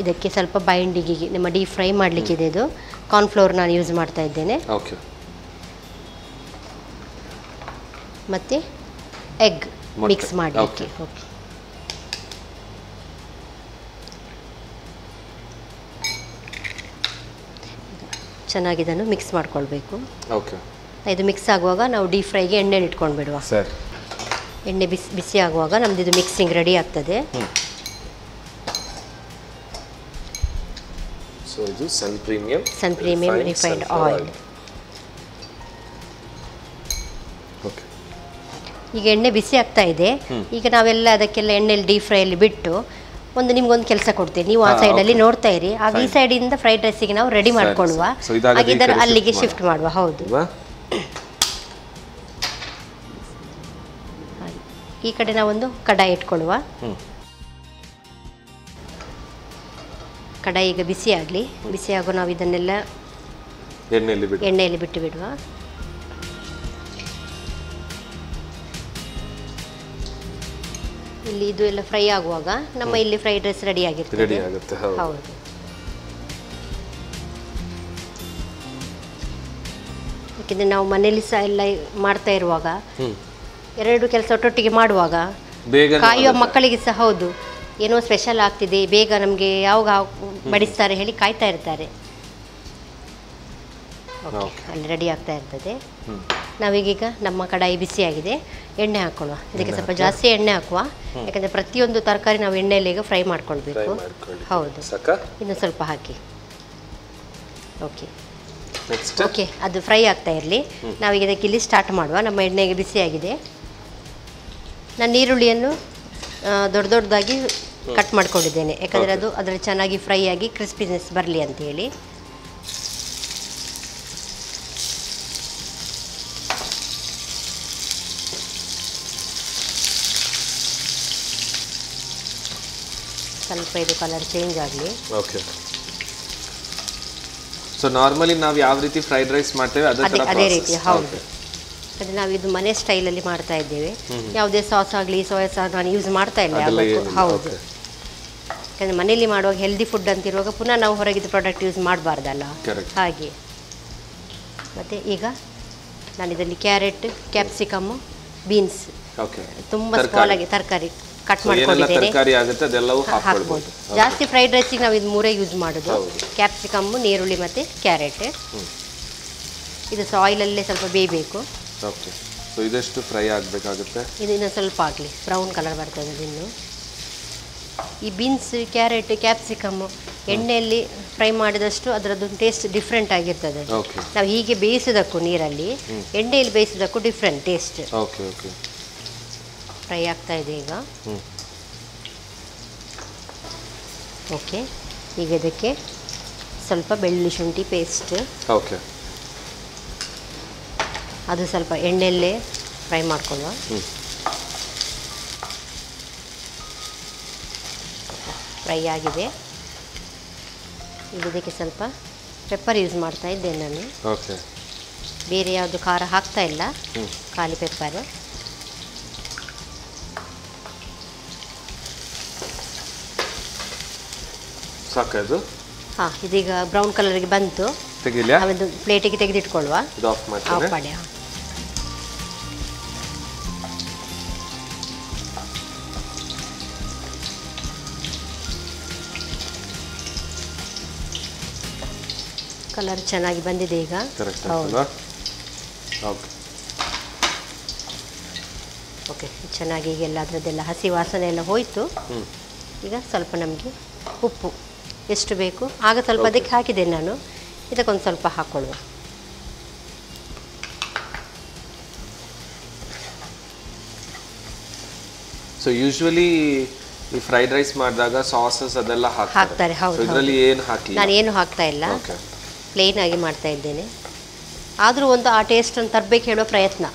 ಇದಕ್ಕೆ ಸ್ವಲ್ಪ ಬೈಂಡಿಂಗಿಗೆ ನಮ್ಮ ಡೀಪ್ ಫ್ರೈ ಮಾಡಲಿಕ್ಕಿದೆ. ಇದು ಕಾರ್ನ್ಫ್ಲೋರ್ ನಾನು ಯೂಸ್ ಮಾಡ್ತಾ ಇದ್ದೇನೆ. ಮತ್ತು ಎಗ್ ಮಿಕ್ಸ್ ಮಾಡಲಿಕ್ಕೆ. ಓಕೆ, ಚೆನ್ನಾಗಿ ಇದನ್ನು ಮಿಕ್ಸ್ ಮಾಡ್ಕೊಳ್ಬೇಕು. ಓಕೆ. ಇದು ಮಿಕ್ಸ್ ಆಗುವಾಗ ನಾವು ಡೀಪ್ ಫ್ರೈಗೆ ಎಣ್ಣೆ ಇಟ್ಕೊಂಡು ಬಿಡುವ. ಸರಿ. ಎಣ್ಣೆ ಬಿಸಿ ಆಗುವಾಗ ನಮ್ದು ಇದು ಮಿಕ್ಸಿಂಗ್ ರೆಡಿ ಆಗ್ತದೆ. ಸೊ ಇದು ಸನ್ ಪ್ರೀಮಿಯಂ ರಿಫೈನ್ಡ್ ಆಯಿಲ್. ಓಕೆ. ಈಗ ಎಣ್ಣೆ ಬಿಸಿ ಆಗ್ತಾ ಇದೆ. ಈಗ ನಾವೆಲ್ಲ ಅದಕ್ಕೆಲ್ಲ ಎಣ್ಣೆಯಲ್ಲಿ ಡೀಪ್ ಫ್ರೈಯಲ್ಲಿ ಬಿಟ್ಟು ನಿಮ್ಗೊಂದು ಕೆಲಸ ಕೊಡ್ತೀನಿ. ನೀವು ಆ ಸೈಡಲ್ಲಿ ನೋಡ್ತಾ ಇರಿ. ಆಗ ಈ ಸೈಡಿಂದ ಫ್ರೈಡ್ ರೈಸಿಗೆ ನಾವು ರೆಡಿ ಮಾಡ್ಕೊಳ್ಳುವ. ಹಾಗಿದ್ದರೆ ಅಲ್ಲಿಗೆ ಶಿಫ್ಟ್ ಮಾಡುವ. ಹೌದು. ಈ ಕಡೆ ನಾವೊಂದು ಕಡಾಯಿ ಇಟ್ಕೊಳ್ಳುವ. ಕಡಾಯಿ ಈಗ ಬಿಸಿ ಆಗಲಿ. ಬಿಸಿ ಆಗೋ ನಾವು ಇದನ್ನೆಲ್ಲ ಎಣ್ಣೆಯಲ್ಲಿ ಬಿಟ್ಟು ಬಿಡುವ. ಇಲ್ಲಿ ಇದು ಎಲ್ಲ ಫ್ರೈ ಆಗುವಾಗ ನಮ್ಮ ಇಲ್ಲಿ ಫ್ರೈಡ್ ರೈಸ್ ರೆಡಿ ಆಗಿರ್ತದೆ. ಹೌದು. ಯಾಕೆಂದರೆ ನಾವು ಮನೇಲಿ ಸಹ ಎಲ್ಲ ಮಾಡ್ತಾ ಇರುವಾಗ ಎರಡು ಕೆಲಸ ಒಟ್ಟೊಟ್ಟಿಗೆ ಮಾಡುವಾಗ ಕಾಯುವ ಮಕ್ಕಳಿಗೆ ಸಹ ಹೌದು ಏನೋ ಸ್ಪೆಷಲ್ ಆಗ್ತಿದೆ, ಬೇಗ ನಮಗೆ ಯಾವಾಗ ಬಡಿಸ್ತಾರೆ ಹೇಳಿ ಕಾಯ್ತಾ ಇರ್ತಾರೆ. ಅಲ್ಲಿ ರೆಡಿ ಆಗ್ತಾ ಇರ್ತದೆ. ನಾವೀಗ ನಮ್ಮ ಕಡಾಯಿ ಬಿಸಿಯಾಗಿದೆ. ಎಣ್ಣೆ ಹಾಕೊಳ್ಳುವ. ಇದಕ್ಕೆ ಸ್ವಲ್ಪ ಜಾಸ್ತಿ ಎಣ್ಣೆ ಹಾಕುವ. ಯಾಕಂದರೆ ಪ್ರತಿಯೊಂದು ತರಕಾರಿ ನಾವು ಎಣ್ಣೆಯಲ್ಲಿ ಈಗ ಫ್ರೈ ಮಾಡ್ಕೊಳ್ಬೇಕು. ಹೌದು. ಇನ್ನು ಸ್ವಲ್ಪ ಹಾಕಿ. ಓಕೆ. ಓಕೆ, ಅದು ಫ್ರೈ ಆಗ್ತಾ ಇರಲಿ. ನಾವೀಗ ಇದಕ್ಕೆ ಇಲ್ಲಿ ಸ್ಟಾರ್ಟ್ ಮಾಡುವ. ನಮ್ಮ ಎಣ್ಣೆಗೆ ಬಿಸಿಯಾಗಿದೆ. ನಾನು ಈರುಳ್ಳಿಯನ್ನು ದೊಡ್ಡ ದೊಡ್ಡದಾಗಿ ಕಟ್ ಮಾಡ್ಕೊಂಡಿದ್ದೇನೆ. ಯಾಕಂದರೆ ಅದು ಅದರಲ್ಲಿ ಚೆನ್ನಾಗಿ ಫ್ರೈ ಆಗಿ ಕ್ರಿಸ್ಪಿನೆಸ್ ಬರಲಿ ಅಂತೇಳಿ. ಸ್ವಲ್ಪ ಇದು ಕಲರ್ ಚೇಂಜ್ ಆಗಲಿ. ಓಕೆ. ಸೊ ನಾರ್ಮಲಿ ನಾವು ಯಾವ ರೀತಿ ಫ್ರೈಡ್ ರೈಸ್ ಮಾಡ್ತೇವೆ ಅದೇ ರೀತಿ. ಹೌದು. ಯಾಕಂದರೆ ನಾವು ಇದು ಮನೆ ಸ್ಟೈಲಲ್ಲಿ ಮಾಡ್ತಾ ಇದ್ದೇವೆ. ಯಾವುದೇ ಸಾಸ್ ಆಗಲಿ ಸೋಯಾ ಸಾಸ್ ನಾನು ಯೂಸ್ ಮಾಡ್ತಾ ಇಲ್ಲ. ಹೌದು. ಯಾಕಂದರೆ ಮನೇಲಿ ಮಾಡುವಾಗ ಹೆಲ್ದಿ ಫುಡ್ ಅಂತಿರುವಾಗ ಪುನಃ ನಾವು ಹೊರಗಿದ್ದು ಪ್ರಾಡಕ್ಟ್ ಯೂಸ್ ಮಾಡಬಾರ್ದಲ್ಲ. ಹಾಗೆ. ಮತ್ತು ಈಗ ನಾನು ಇದರಲ್ಲಿ ಕ್ಯಾರೆಟ್, ಕ್ಯಾಪ್ಸಿಕಮ್ಮು, ಬೀನ್ಸ್ ತುಂಬ ಸ್ಮಾಲ್ ಆಗಿ ತರಕಾರಿ ಕಟ್ ಮಾಡ್ಕೊಂಡಿದ್ದೇನೆ. ಹಾಕ್ಬೋದು. ಜಾಸ್ತಿ ಫ್ರೈಡ್ ರೈಸಿಗೆ ನಾವು ಇದು ಮೂರೇ ಯೂಸ್ ಮಾಡೋದು. ಕ್ಯಾಪ್ಸಿಕಮ್ಮು, ನೀರುಳ್ಳಿ ಮತ್ತು ಕ್ಯಾರೆಟ್. ಇದು ಆಯಿಲಲ್ಲೇ ಸ್ವಲ್ಪ ಬೇಯಬೇಕು. ಓಕೆ. ಸೊ ಇದೆಷ್ಟು ಫ್ರೈ ಆಗಬೇಕಾಗುತ್ತೆ? ಇದು ಇನ್ನೂ ಸ್ವಲ್ಪ ಆಗಲಿ, ಬ್ರೌನ್ ಕಲರ್ ಬರ್ತದೆ. ಇನ್ನು ಈ ಬೀನ್ಸ್, ಕ್ಯಾರೆಟ್, ಕ್ಯಾಪ್ಸಿಕಮ್ಮು ಎಣ್ಣೆಯಲ್ಲಿ ಫ್ರೈ ಮಾಡಿದಷ್ಟು ಅದರದ್ದು ಟೇಸ್ಟ್ ಡಿಫ್ರೆಂಟ್ ಆಗಿರ್ತದೆ. ನಾವು ಹೀಗೆ ಬೇಯಿಸೋದಕ್ಕೂ ನೀರಲ್ಲಿ ಎಣ್ಣೆಯಲ್ಲಿ ಬೇಯಿಸೋದಕ್ಕೂ different taste. Okay. Okay. Fry ಆಗ್ತಾ ಇದೆ ಈಗ. ಓಕೆ. ಈಗ ಇದಕ್ಕೆ ಸ್ವಲ್ಪ ಬೆಳ್ಳುಳ್ಳಿ ಶುಂಠಿ ಪೇಸ್ಟ್. ಓಕೆ. ಅದು ಸ್ವಲ್ಪ ಎಣ್ಣೆಯಲ್ಲೇ ಫ್ರೈ ಮಾಡ್ಕೊಳ್ಳುವ. ಫ್ರೈ ಆಗಿದೆ. ಈಗ ಇದಕ್ಕೆ ಸ್ವಲ್ಪ ಪೆಪ್ಪರ್ ಯೂಸ್ ಮಾಡ್ತಾ ಇದ್ದೇನೆ ನಾನು. ಓಕೆ. ಬೇರೆ ಯಾವುದು ಖಾರ ಹಾಕ್ತಾ ಇಲ್ಲ, ಖಾಲಿ ಪೆಪ್ಪರ್. ಸಾಕದು? ಹಾಂ, ಇದೀಗ ಬ್ರೌನ್ ಕಲರ್ಗೆ ಬಂತು. ನಾವೊಂದು ಪ್ಲೇಟಿಗೆ ತೆಗೆದಿಟ್ಕೊಳ್ಳುವ. ಆಫ್ ಮಾಡಿ. ಕಲರ್ ಚೆನ್ನಾಗಿ ಬಂದಿದೆ ಈಗ. ಓಕೆ. ಚೆನ್ನಾಗಿ ಈಗ ಎಲ್ಲ ಅದರದ್ದೆಲ್ಲ ಹಸಿ ವಾಸನೆ ಎಲ್ಲ ಹೋಯಿತು. ಈಗ ಸ್ವಲ್ಪ ನಮಗೆ ಉಪ್ಪು ಎಷ್ಟು ಬೇಕು ಆಗ ಸ್ವಲ್ಪ ಅದಕ್ಕೆ ಹಾಕಿದೆ ನಾನು. ಇದಕ್ಕೊಂದು ಸ್ವಲ್ಪ ಹಾಕ್ಕೊಳ್ಳುವ. ಸೊ ಯೂಶುವಲಿ ಈ ಫ್ರೈಡ್ ರೈಸ್ ಮಾಡಿದಾಗ ಸಾಸಸ್ ಅದೆಲ್ಲ ಹಾಕ್ತಾರೆ. ಹೌದು. ಇದರಲ್ಲಿ ಏನು ಹಾಕಿ ನಾನು ಏನು ಹಾಕ್ತಾ ಇಲ್ಲ, ಪ್ಲೇನ್ ಆಗಿ ಮಾಡ್ತಾ ಇದ್ದೇನೆ. ಆದರೂ ಒಂದು ಆ ಟೇಸ್ಟನ್ನು ತರಬೇಕು ಹೇಳೋ ಪ್ರಯತ್ನ.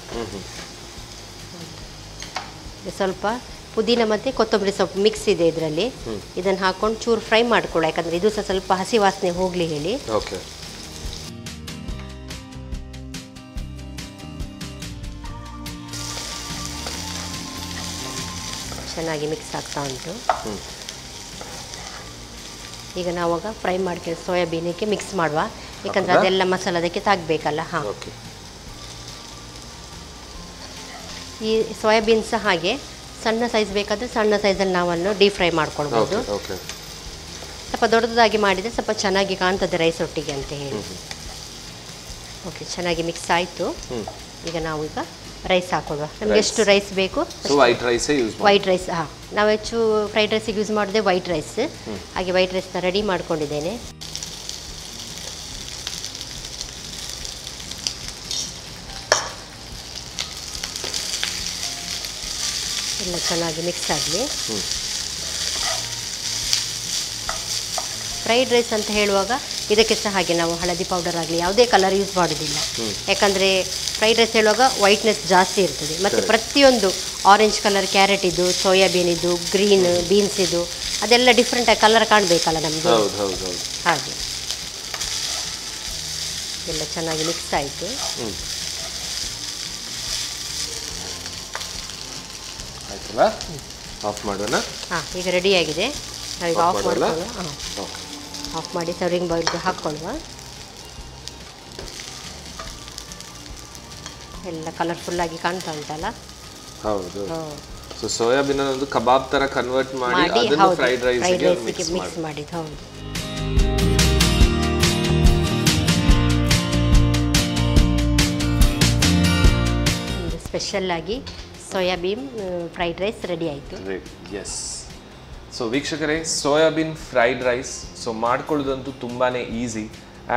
ಸ್ವಲ್ಪ ಪುದೀನ ಮತ್ತು ಕೊತ್ತಂಬರಿ ಸೊಪ್ಪು ಮಿಕ್ಸ್ ಇದೆ ಇದರಲ್ಲಿ. ಇದನ್ನು ಹಾಕ್ಕೊಂಡು ಚೂರು ಫ್ರೈ ಮಾಡ್ಕೊಳ್ಳೋ. ಯಾಕಂದರೆ ಇದು ಸಹ ಸ್ವಲ್ಪ ಹಸಿ ವಾಸನೆ ಹೋಗಲಿ ಹೇಳಿ. ಓಕೆ. ಚೆನ್ನಾಗಿ ಮಿಕ್ಸ್ ಆಗ್ತಾ ಉಂಟು. ಈಗ ನಾವಾಗ ಫ್ರೈ ಮಾಡ್ಕೊಂಡು ಸೋಯಾಬೀನಿಗೆ ಮಿಕ್ಸ್ ಮಾಡುವ. ಯಾಕಂದರೆ ಅದೆಲ್ಲ ಮಸಾಲೆ ಅದಕ್ಕೆ ತಾಗಬೇಕಲ್ಲ. ಹಾಂ. ಈ ಸೋಯಾಬೀನ್ ಸಹ ಹಾಗೆ ಸಣ್ಣ ಸೈಜ್ ಬೇಕಾದರೆ ಸಣ್ಣ ಸೈಜಲ್ಲಿ ನಾವನ್ನು ಡೀಪ್ ಫ್ರೈ ಮಾಡ್ಕೊಳ್ಬೋದು. ಸ್ವಲ್ಪ ದೊಡ್ಡದಾಗಿ ಮಾಡಿದರೆ ಸ್ವಲ್ಪ ಚೆನ್ನಾಗಿ ಕಾಣ್ತದೆ ರೈಸ್ ಒಟ್ಟಿಗೆ ಅಂತ ಹೇಳಿ. ಓಕೆ, ಚೆನ್ನಾಗಿ ಮಿಕ್ಸ್ ಆಯಿತು. ಈಗ ನಾವು ರೈಸ್ ಹಾಕೊಳ್ಳುವ. ನಮ್ಗೆ ಎಷ್ಟು ರೈಸ್ ಬೇಕು ವೈಟ್ ರೈಸೇ ಯೂಸ್ ಮಾಡಿ. ವೈಟ್ ರೈಸ್, ಹಾಂ, ನಾವು ಹೆಚ್ಚು ಫ್ರೈಡ್ ರೈಸಿಗೆ ಯೂಸ್ ಮಾಡಿದೆ ವೈಟ್ ರೈಸ್. ಹಾಗೆ ವೈಟ್ ರೈಸ್ನ ರೆಡಿ ಮಾಡ್ಕೊಂಡಿದ್ದೇನೆ. ಎಲ್ಲ ಚೆನ್ನಾಗಿ ಮಿಕ್ಸ್ ಆಗಲಿ. ಫ್ರೈಡ್ ರೈಸ್ ಅಂತ ಹೇಳುವಾಗ ಇದಕ್ಕೆ ಸಹ ಹಾಗೆ ನಾವು ಹಳದಿ ಪೌಡರ್ ಆಗಲಿ ಯಾವುದೇ ಕಲರ್ ಯೂಸ್ ಮಾಡೋದಿಲ್ಲ. ಯಾಕಂದರೆ ಫ್ರೈಡ್ ರೈಸ್ ಹೇಳುವಾಗ ವೈಟ್ನೆಸ್ ಜಾಸ್ತಿ ಇರ್ತದೆ. ಮತ್ತು ಪ್ರತಿಯೊಂದು ಆರೆಂಜ್ ಕಲರ್ ಕ್ಯಾರೆಟ್ ಇದು, ಸೋಯಾಬೀನ್ ಇದು, ಗ್ರೀನ್ ಬೀನ್ಸ್ ಇದು, ಅದೆಲ್ಲ ಡಿಫ್ರೆಂಟಾಗಿ ಕಲರ್ ಕಾಣಬೇಕಲ್ಲ ನಮಗೆ. ಹಾಗೆ ಎಲ್ಲ ಚೆನ್ನಾಗಿ ಮಿಕ್ಸ್ ಆಯಿತು. ಆಯ್ತಲ್ಲ, ಆಫ್ ಮಾಡೋಣ. ಹಾಂ, ಈಗ ರೆಡಿಯಾಗಿದೆ. ನಾವೀಗ ಆಫ್ ಮಾಡ್ಕೊಳ್ಳುವ. ಹಾಂ, ಆಫ್ ಮಾಡಿ ಸರ್ವಿಂಗ್ ಬೌಲ್ಗೆ ಹಾಕ್ಕೊಳ್ಳುವ. ಎಲ್ಲ ಕಲರ್ಫುಲ್ಲಾಗಿ ಕಾಣ್ತಾ ಉಂಟಲ್ಲ. ಹೌದು. ಸೊ ಸೋಯಾಬೀನ್ ಒಂದು ಕಬಾಬ್ ತರ ಕನ್ವರ್ಟ್ ಮಾಡಿ ಅದನ್ನು ಫ್ರೈಡ್ ರೈಸ್ಗೆ ಮಿಕ್ಸ್ ಮಾಡಿದ್ದು. ಹೌದು. ಒಂದು ಸ್ಪೆಷಲ್ ಆಗಿ ಸೋಯಾಬೀನ್ ಫ್ರೈಡ್ ರೈಸ್ ರೆಡಿ ಆಯಿತು. ಎಸ್. ಸೊ ವೀಕ್ಷಕರೇ, ಸೋಯಾಬೀನ್ ಫ್ರೈಡ್ ರೈಸ್ ಸೊ ಮಾಡ್ಕೊಳ್ಳೋದಂತೂ ತುಂಬಾ ಈಸಿ.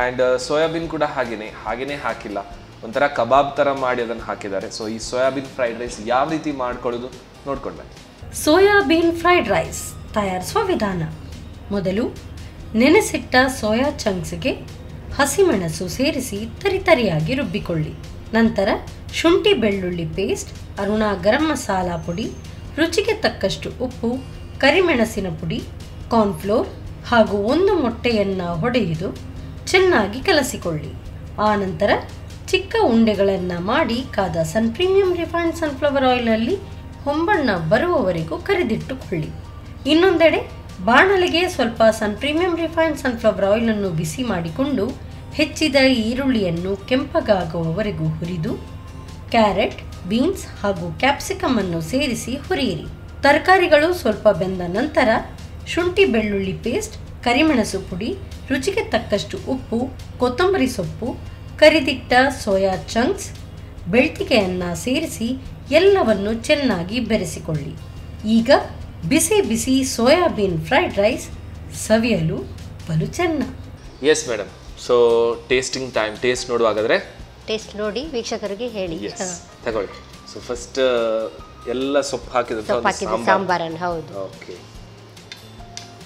ಆ್ಯಂಡ್ ಸೋಯಾಬೀನ್ ಕೂಡ ಹಾಗೇನೆ ಹಾಕಿಲ್ಲ, ಒಂಥರ ಕಬಾಬ್ ಥರ ಮಾಡಿ ಅದನ್ನು ಹಾಕಿದ್ದಾರೆ. ಸೊ ಈ ಸೋಯಾಬೀನ್ ಫ್ರೈಡ್ ರೈಸ್ ಯಾವ ರೀತಿ ಮಾಡ್ಕೊಳ್ಳೋದು ನೋಡ್ಕೊಂಡೆ. ಸೋಯಾಬೀನ್ ಫ್ರೈಡ್ ರೈಸ್ ತಯಾರಿಸುವ ವಿಧಾನ. ಮೊದಲು ನೆನೆಸಿಟ್ಟ ಸೋಯಾ ಚಂಕ್ಸ್ಗೆ ಹಸಿಮೆಣಸು ಸೇರಿಸಿ ತರಿತರಿಯಾಗಿ ರುಬ್ಬಿಕೊಳ್ಳಿ. ನಂತರ ಶುಂಠಿ ಬೆಳ್ಳುಳ್ಳಿ ಪೇಸ್ಟ್, ಅರುಣಾ ಗರಂ ಮಸಾಲ ಪುಡಿ, ರುಚಿಗೆ ತಕ್ಕಷ್ಟು ಉಪ್ಪು, ಕರಿಮೆಣಸಿನ ಪುಡಿ, ಕಾರ್ನ್ಫ್ಲೋರ್ ಹಾಗೂ 1 ಮೊಟ್ಟೆಯನ್ನು ಹೊಡೆಯುವುದು ಚೆನ್ನಾಗಿ ಕಲಸಿಕೊಳ್ಳಿ. ಆನಂತರ ಚಿಕ್ಕ ಉಂಡೆಗಳನ್ನು ಮಾಡಿ ಕಾದ ಸನ್ ಪ್ರೀಮಿಯಂ ರಿಫೈನ್ಡ್ ಸನ್ಫ್ಲವರ್ ಆಯಿಲ್ನಲ್ಲಿ ಹೊಂಬಣ್ಣ ಬರುವವರೆಗೂ ಕರಿದಿಟ್ಟುಕೊಳ್ಳಿ. ಇನ್ನೊಂದೆಡೆ ಬಾಣಲೆಗೆ ಸ್ವಲ್ಪ ಸನ್ ಪ್ರೀಮಿಯಂ ರಿಫೈನ್ಡ್ ಸನ್ಫ್ಲವರ್ ಆಯಿಲನ್ನು ಬಿಸಿ ಮಾಡಿಕೊಂಡು ಹೆಚ್ಚಿದ ಈರುಳ್ಳಿಯನ್ನು ಕೆಂಪಗಾಗುವವರೆಗೂ ಹುರಿದು ಕ್ಯಾರೆಟ್, ಬೀನ್ಸ್ ಹಾಗೂ ಕ್ಯಾಪ್ಸಿಕಮ್ ಅನ್ನು ಸೇರಿಸಿ ಹುರಿಯಿರಿ. ತರಕಾರಿಗಳು ಸ್ವಲ್ಪ ಬೆಂದ ನಂತರ ಶುಂಠಿ ಬೆಳ್ಳುಳ್ಳಿ ಪೇಸ್ಟ್, ಕರಿಮೆಣಸು ಪುಡಿ, ರುಚಿಗೆ ತಕ್ಕಷ್ಟು ಉಪ್ಪು, ಕೊತ್ತಂಬರಿ ಸೊಪ್ಪು, ಕರಿದಿಟ್ಟ ಸೋಯಾ ಚಂಕ್ಸ್, ಬೆಳ್ತಿಗೆಯನ್ನು ಸೇರಿಸಿ ಎಲ್ಲವನ್ನು ಚೆನ್ನಾಗಿ ಬೆರೆಸಿಕೊಳ್ಳಿ. ಈಗ ಬಿಸಿ ಬಿಸಿ ಸೋಯಾಬೀನ್ ಫ್ರೈಡ್ ರೈಸ್ ಸವಿಯಲು ಬಲು ಚೆನ್ನ. Yes madam. So tasting time. Taste ನೋಡುವಾಗಾದ್ರೆ ಟೇಸ್ಟ್ ನೋಡಿ ವೀಕ್ಷಕರಿಗೆ ಹೇಳಿ. ತಗೊಳ್ಳಿ. ಸೊ ಫಸ್ಟ್ ಎಲ್ಲ ಸೊಪ್ಪು ಹಾಕಿದ್ರೆ ಸಾಂಬಾರನ್ನು. ಹೌದು. ಓಕೆ.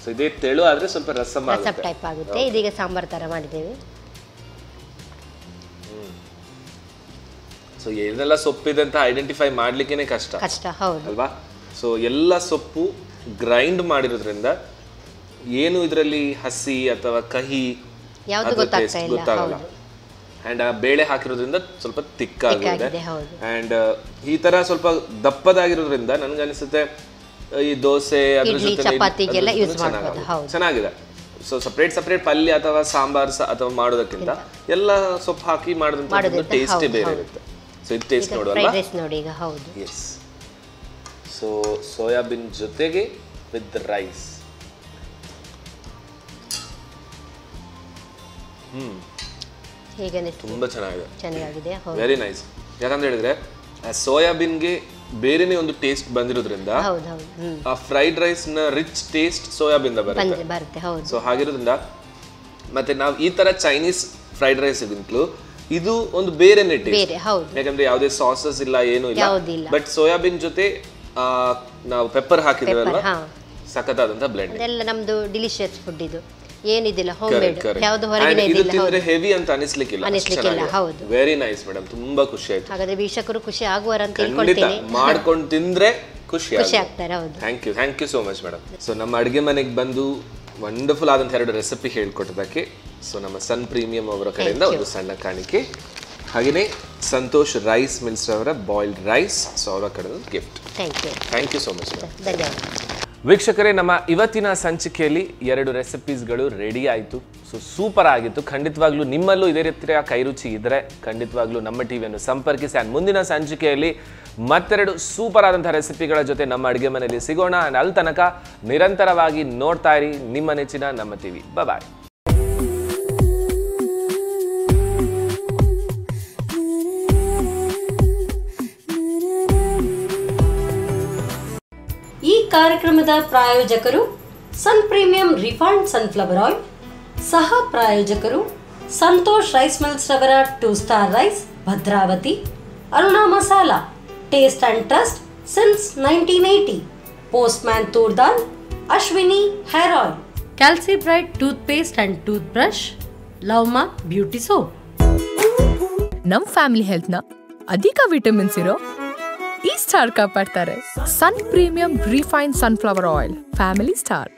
ಸೊ ಇದೇ ತೆಳು ಆದ್ರೆ ಸ್ವಲ್ಪ ರಸಮ್ ಟೈಪ್ ಆಗುತ್ತೆ. ಇದೀಗ ಸಾಂಬಾರ್ ತರ ಮಾಡಿದ್ದೇವೆ. ಸೊ ಏನೆಲ್ಲ ಸೊಪ್ಪಿದೆ ಅಂತ ಐಡೆಂಟಿಫೈ ಮಾಡ್ಲಿಕ್ಕೇನೆ ಕಷ್ಟ. ಹೌದು ಅಲ್ವಾ? ಸೊ ಎಲ್ಲ ಸೊಪ್ಪು ಗ್ರೈಂಡ್ ಮಾಡಿರೋದ್ರಿಂದ ಏನು ಇದರಲ್ಲಿ ಹಸಿ ಅಥವಾ ಕಹಿ ಯಾವುದು ಗೊತ್ತಾಗಲ್ಲ. ಅಂಡ್ ಆ ಬೇಳೆ ಹಾಕಿರೋದ್ರಿಂದ ಸ್ವಲ್ಪ ತಿಕ್ಕಾಗಿದೆ. ಅಂಡ್ ಈ ತರ ಸ್ವಲ್ಪ ದಪ್ಪದಾಗಿರೋದ್ರಿಂದ ನನ್ಗನ್ಸುತ್ತೆ ಈ ದೋಸೆ ಅದ್ರ ಜೊತೆ ಚೆನ್ನಾಗಿದೆ. ಸೊ ಸಪ್ರೇಟ್ ಪಲ್ಯ ಅಥವಾ ಸಾಂಬಾರ್ ಅಥವಾ ಮಾಡೋದಕ್ಕಿಂತ ಎಲ್ಲ ಸೊಪ್ಪು ಹಾಕಿ ಮಾಡೋದಂತ ಟೇಸ್ಟೇ ಬೇರೆ ಇರುತ್ತೆ. ಸೊ ಇದು ಟೇಸ್ಟ್ ನೋಡುವಲ್ಲ. ಎಸ್. ಸೊ ಸೋಯಾಬೀನ್ ಜೊತೆಗೆ ವಿತ್ ರೈಸ್. ತುಂಬಾ ಚೆನ್ನಾಗಿದೆ. Very nice. ಯಾಕಂತ ಹೇಳಿದ್ರೆ ಸೋಯಾಬೀನ್ಗೆ ಬೇರೆನೇ ಒಂದು ಟೇಸ್ಟ್ ಬಂದಿರೋದ್ರಿಂದ ಆ ಫ್ರೈಡ್ ರೈಸ್ ನ ರಿಚ್ ಟೇಸ್ಟ್ ಸೋಯಾಬೀನ್ ಬರುತ್ತೆ. ಸೊ ಹಾಗಿರೋದ್ರಿಂದ ಮತ್ತೆ ನಾವು ಈ ತರ ಚೈನೀಸ್ ಫ್ರೈಡ್ ರೈಸ್ ಗಿಂತಲೂ ಇದು ಒಂದು ಬೇರೆನೇ ಟೇಸ್ಟ್. ಯಾಕಂದ್ರೆ ಯಾವುದೇ ಸಾಸಸ್ ಇಲ್ಲ, ಏನೂ ಇಲ್ಲ. ಬಟ್ ಸೋಯಾಬೀನ್ ಜೊತೆ ನಾವು ಪೆಪ್ಪರ್ ಹಾಕಿದ್ವಲ್ವಾ, ಸಖತ್ತಾದಂತ ಬ್ಲೆಂಡ್. ಇದೆಲ್ಲ ನಮ್ದು ಡಿಲಿಷಿಯಸ್ ಫುಡ್. ಇದು ಏನಿದಿಲ್ಲ ಹೋಮ್ ಮೇಡ್, ಯಾವುದು ಹೊರಗಿನ ಇದಿಲ್ಲ. ತಿಂದ್ರೆ ಹೆವಿ ಅಂತ ಅನಿಸ್ಲಿಕ್ಕಿಲ್ಲ. ಹೌದು. ವೆರಿ ನೈಸ್ ಮೇಡಮ್, ತುಂಬಾ ಖುಷಿ ಆಯ್ತು. ಹಾಗಾದ್ರೆ ವೀಕ್ಷಕರು ಖುಷಿ ಆಗುವರ ಅಂತ ತಿಳ್ಕೊಳ್ತೀನಿ. ಮಾಡ್ಕೊಂಡು ತಿಂದ್ರೆ ಖುಷಿ ಆಗ್ತಾರೆ. ಹೌದು. Thank you so much madam. So ನಮ್ಮ ಅಡುಗೆ ಮನೆಗೆ ಬಂದು ವಂಡರ್ಫುಲ್ ಆದಂತ 2 ರೆಸಿಪಿ ಹೇಳ್ಕೊಟ್ಟದಕ್ಕೆ ಸೊ ನಮ್ಮ ಸನ್ ಪ್ರೀಮಿಯಂ ಅವರ ಕಡೆಯಿಂದ ಒಂದು ಸಣ್ಣ ಕಾಣಿಕೆ, ಹಾಗೆಯೇ ಸಂತೋಷ್ ರೈಸ್ ಮಿಲ್ಸ್ ಅವರ ಬಾಯ್ಲ್ಡ್ ರೈಸ್, ಸೊ ಅವರ ಕಡೆಯಿಂದ gift. Thank you so much. ಧನ್ಯವಾದ. ವೀಕ್ಷಕರೇ, ನಮ್ಮ ಇವತ್ತಿನ ಸಂಚಿಕೆಯಲ್ಲಿ 2 ರೆಸಿಪೀಸ್ಗಳು ರೆಡಿ ಆಯಿತು. ಸೊ ಸೂಪರ್ ಆಗಿತ್ತು. ಖಂಡಿತವಾಗ್ಲೂ ನಿಮ್ಮಲ್ಲೂ ಇದೇ ರೀತಿಯ ಕೈರುಚಿ ಇದ್ದರೆ ಖಂಡಿತವಾಗ್ಲೂ ನಮ್ಮ ಟಿವಿಯನ್ನು ಸಂಪರ್ಕಿಸಿ. ಆ್ಯಂಡ್ ಮುಂದಿನ ಸಂಚಿಕೆಯಲ್ಲಿ ಮತ್ತೆರಡು ಸೂಪರ್ ಆದಂಥ ರೆಸಿಪಿಗಳ ಜೊತೆ ನಮ್ಮ ಅಡುಗೆ ಮನೆಯಲ್ಲಿ ಸಿಗೋಣ. ಆ್ಯಂಡ್ ಅಲ್ಲಿ ತನಕ ನಿರಂತರವಾಗಿ ನೋಡ್ತಾ ಇರಿ ನಿಮ್ಮ ನೆಚ್ಚಿನ ನಮ್ಮ ಟಿವಿ. ಬಾಯ್. ಕಾರ್ಯಕ್ರಮದ ಪ್ರಾಯೋಜಕರು Sun premium refined sunflower oil, ಸಹ ಪ್ರಾಯೋಜಕರು ಸಂತೋಷ್ ರೈಸ್ ಮಿಲ್ಸ್ ರವರ 2 star rice Bhadravati, Aruna masala taste and trust since 1980, Postman toor dal, Ashwini hair oil, Calcibright toothpaste and toothbrush, love mark beauty soap. ನಮ್ ಫ್ಯಾಮಿಲಿ ಹೆಲ್ತ್ ನ ಅಧಿಕ ವಿಟಮಿನ್ಸ್ ಇರೋ ಈ ಸ್ಟಾರ್ ಕಾಪಾಡ್ತಾರೆ. Sun premium refined sunflower oil, family star.